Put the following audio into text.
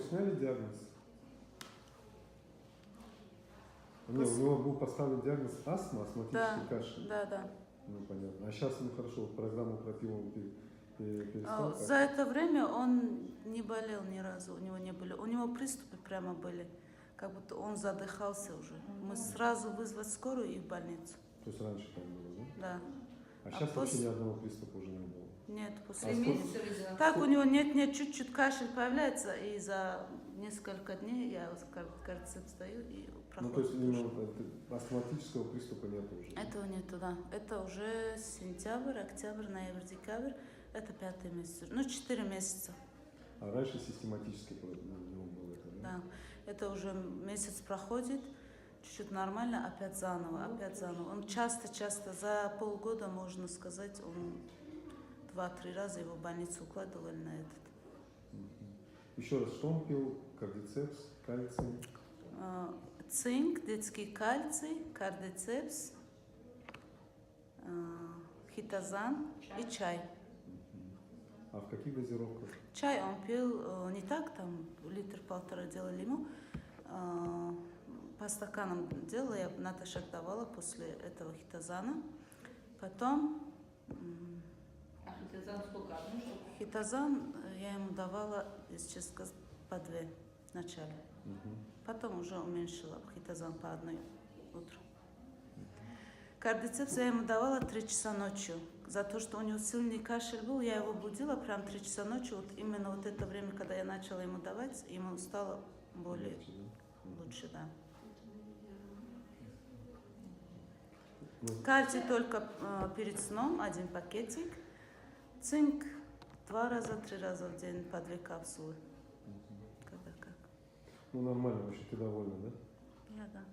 сняли диагноз? Нет, у него был поставлен диагноз астма, астматический кашель. Да. Ну, понятно. А сейчас, ну, хорошо, вот программу пропил, он перестал? За это время он не болел ни разу, у него не были. У него приступы прямо были, как будто он задыхался уже. Мы сразу вызвать скорую и в больницу. То есть раньше так было, да? Да. А сейчас вообще ни одного приступа уже не было? Нет, после месяца. Так, у него нет, чуть-чуть кашель появляется, и за несколько дней я, кажется, встаю и проходит. Ну, то есть именно астматического приступа нет уже? Этого нету, да. Это уже сентябрь, октябрь, ноябрь, декабрь. Это 5 месяц. Ну, 4 месяца. А раньше систематически у него было это, да? Да. Это уже месяц проходит, чуть-чуть нормально, опять заново. Он часто, за полгода, можно сказать, он 2-3 раза его в больницу укладывали на этот. Еще раз, что он пил? Кардицепс, кальций? Цинк, детский кальций, кардицепс, хитозан и чай. А в каких газировках? Чай он пил не так, там литр-полтора делали ему. По стаканам делала, я натощак давала после этого хитозана. Потом... А хитозан сколько? Одну штуку? Хитозан я ему давала, если честно сказать, по 2 вначале. Потом уже уменьшила хитозан по 1 утром. Кардицепс я ему давала 3 часа ночью. За то, что у него сильный кашель был, я его будила прям 3 часа ночью. Вот именно вот это время, когда я начала ему давать, ему стало более лучше, да. Кальций только перед сном 1 пакетик. Цинк 2-3 раза в день по 2 капсулы. Когда как. Ну, нормально, вообще, ты довольна, да? Я да.